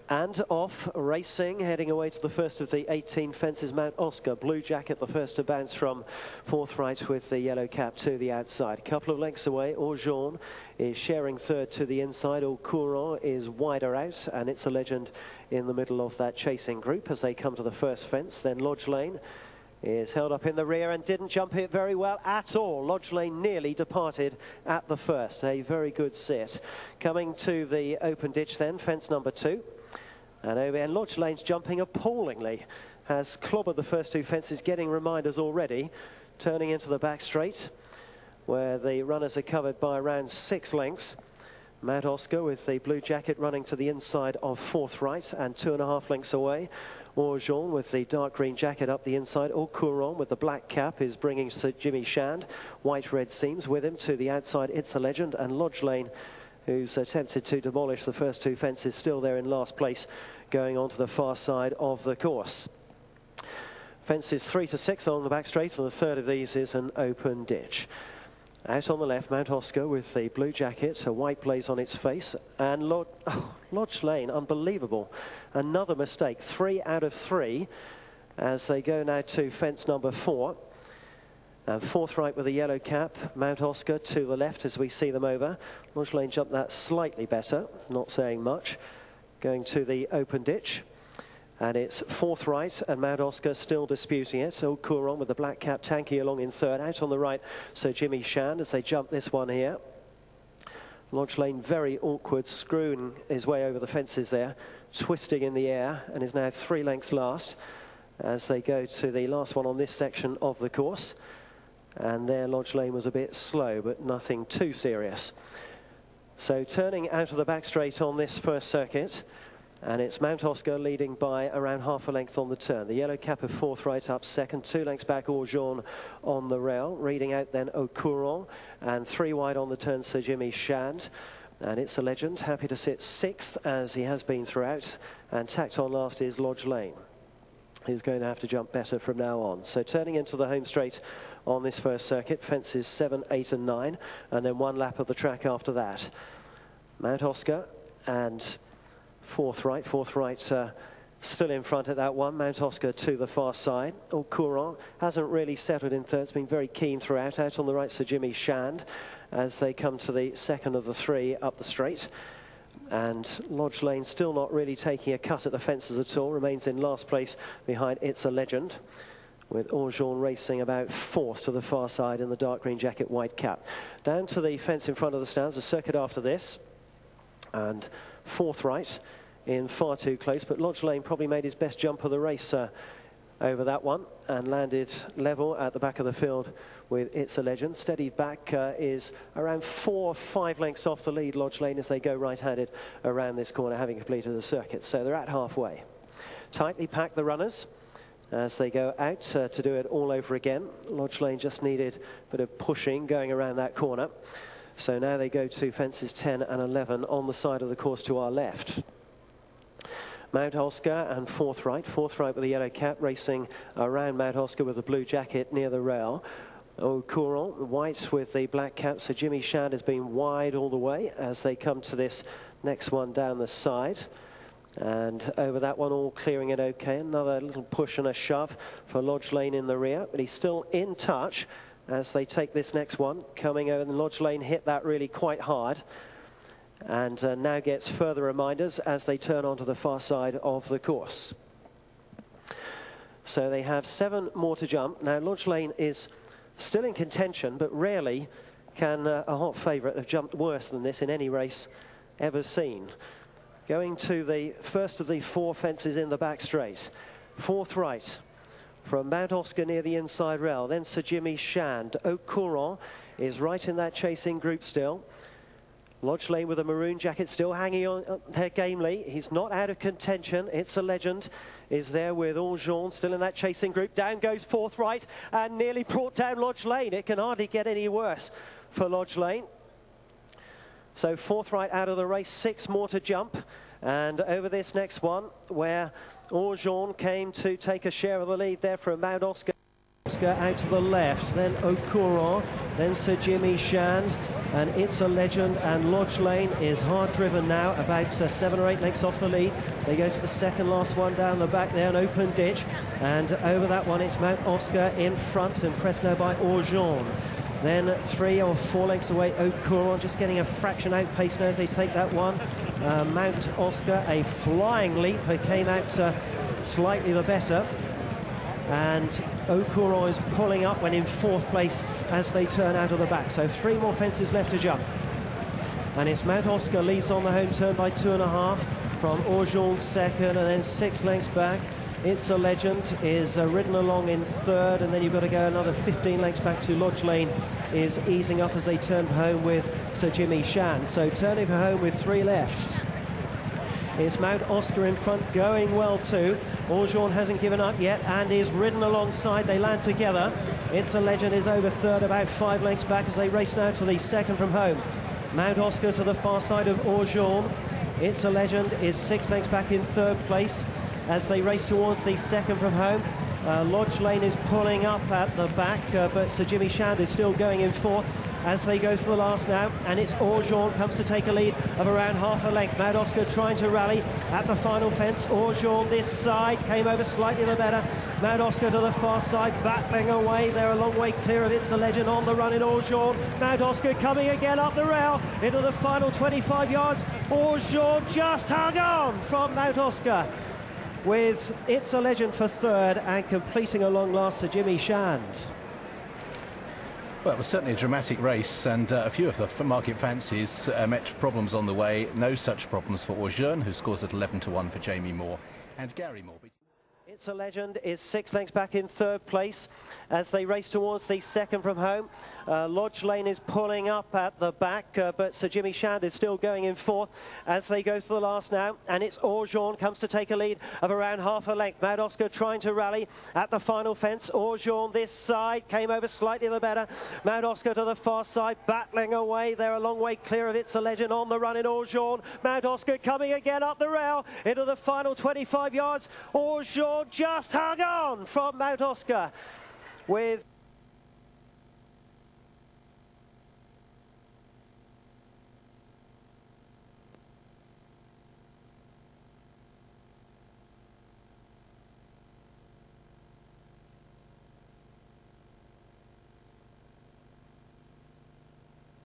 And off, racing, heading away to the first of the 18 fences, Mount Oscar. Blue Jacket, the first to bounce from fourth right with the yellow cap to the outside. A couple of lengths away, Jaune is sharing third to the inside. Au Courant is wider out, and It's a Legend in the middle of that chasing group as they come to the first fence. Then Lodge Lane is held up in the rear and didn't jump it very well at all. Lodge Lane nearly departed at the first. A very good sit. Coming to the open ditch then, fence number 2. And Lodge Lane's jumping appallingly. Has clobbered the first two fences, getting reminders already. Turning into the back straight, where the runners are covered by around 6 lengths. Mount Oscar with the Blue Jacket running to the inside of fourth right and 2.5 lengths away. Jaune with the dark green jacket up the inside. Au Courant with the black cap is bringing Sir Jimmy Shand. White-red seams with him to the outside. It's a Legend, and Lodge Lane, who's attempted to demolish the first two fences, still there in last place, going on to the far side of the course. Fences 3 to 6 on the back straight, and the third of these is an open ditch. Out on the left, Mount Oscar with the Blue Jacket, a white blaze on its face, and Lodge Lane, unbelievable. Another mistake, 3 out of 3, as they go now to fence number 4. And fourth right with a yellow cap, Mount Oscar to the left as we see them over. Lodge Lane jumped that slightly better, not saying much. Going to the open ditch. And it's fourth right, and Mount Oscar still disputing it. Au Courant with the black cap, Tanky along in third. Out on the right, Sir Jimmy Shand as they jump this one here. Lodge Lane very awkward, screwing his way over the fences there, twisting in the air, and is now 3 lengths last as they go to the last one on this section of the course. And there Lodge Lane was a bit slow, but nothing too serious. So turning out of the back straight on this first circuit, and it's Mount Oscar leading by around half a length on the turn. The yellow cap of fourth right up second, 2 lengths back Jaune on the rail. Reading out then Au Courant, and 3 wide on the turn Sir Jimmy Shand. And It's a Legend, happy to sit 6th as he has been throughout. And tacked on last is Lodge Lane, who's going to have to jump better from now on. So turning into the home straight on this first circuit, fences 7, 8 and 9, and then 1 lap of the track after that. Mount Oscar and fourth right still in front at that one. Mount Oscar to the far side. Au Courant hasn't really settled in third. It's been very keen throughout. Out on the right, Sir Jimmy Shand as they come to the second of the 3 up the straight. And Lodge Lane still not really taking a cut at the fences at all. Remains in last place behind It's a Legend, with Jaune racing about 4th to the far side in the dark green jacket, white cap. Down to the fence in front of the stands, a circuit after this. And fourth right in far too close, but Lodge Lane probably made his best jump of the race over that one and landed level at the back of the field with It's a Legend. Steadied back is around 4 or 5 lengths off the lead, Lodge Lane, as they go right-handed around this corner, having completed the circuit. So they're at halfway. Tightly packed the runners as they go out to do it all over again. Lodge Lane just needed a bit of pushing going around that corner. So now they go to fences 10 and 11 on the side of the course to our left. Mount Oscar and fourth right with the yellow cap, racing around Mount Oscar with the Blue Jacket near the rail. Au Courant, white with the black cap, so Jimmy Shand has been wide all the way as they come to this next one down the side. And over that one, all clearing it okay. Another little push and a shove for Lodge Lane in the rear, but he's still in touch as they take this next one. Coming over, and Lodge Lane hit that really quite hard. And now gets further reminders as they turn onto the far side of the course. So they have 7 more to jump. Now Lodge Lane is still in contention, but rarely can a hot favourite have jumped worse than this in any race ever seen. Going to the first of the 4 fences in the back straight. Fourth right from Mount Oscar near the inside rail. Then Sir Jimmy Shand. Au Courant is right in that chasing group still. Lodge Lane with a maroon jacket still hanging on there gamely. He's not out of contention. It's a Legend is there with Jaune still in that chasing group. Down goes fourth right and nearly brought down Lodge Lane. It can hardly get any worse for Lodge Lane. So fourth right out of the race, 6 more to jump. And over this next one, where Jaune came to take a share of the lead there from Mount Oscar. Oscar out to the left, then Au Courant, then Sir Jimmy Shand, and It's a Legend and Lodge Lane is hard driven now, about 7 or 8 lengths off the lead. They go to the second last one down the back there, an open ditch, and over that one it's Mount Oscar in front and pressed now by Jaune. Then 3 or 4 lengths away, Au Courant just getting a fraction outpace now as they take that one. Mount Oscar, a flying leap, who came out slightly the better. And Au Courant is pulling up when in 4th place as they turn out of the back. So 3 more fences left to jump. And it's Mount Oscar leads on the home turn by 2.5 from Jaune's second, and then 6 lengths back. It's a Legend is ridden along in 3rd, and then you've got to go another 15 lengths back to Lodge Lane is easing up as they turn for home with Sir Jimmy Shan. So turning for home with 3 left. It's Mount Oscar in front, going well too. Jaune hasn't given up yet and is ridden alongside. They land together. It's a Legend is over 3rd, about 5 lengths back as they race now to the second from home. Mount Oscar to the far side of Jaune. It's a Legend is 6 lengths back in 3rd place as they race towards the second from home. Lodge Lane is pulling up at the back, but Sir Jimmy Shand is still going in 4th as they go for the last now, and it's Jaune comes to take a lead of around half a length. Mount Oscar trying to rally at the final fence. Jaune this side, came over slightly the better. Mount Oscar to the far side, battling away. They're a long way clear of It's a Legend on the run in Jaune. Mount Oscar coming again up the rail into the final 25 yards. Jaune just hung on from Mount Oscar, with It's a Legend for 3rd and completing a long last Sir Jimmy Shand. Well, it was certainly a dramatic race, and a few of the market fancies met problems on the way. No such problems for Jaune, who scores at 11-1 for Jamie Moore and Gary Moore. It's a Legend is 6 lengths back in 3rd place as they race towards the second from home. Lodge Lane is pulling up at the back, but Sir Jimmy Shand is still going in 4th as they go for the last now, and it's Jaune comes to take a lead of around half a length. Mount Oscar trying to rally at the final fence. Jaune this side, came over slightly the better. Mount Oscar to the far side, battling away. They're a long way clear of It's a Legend on the run in Jaune. Mount Oscar coming again up the rail into the final 25 yards. Jaune just hung on from Mount Oscar with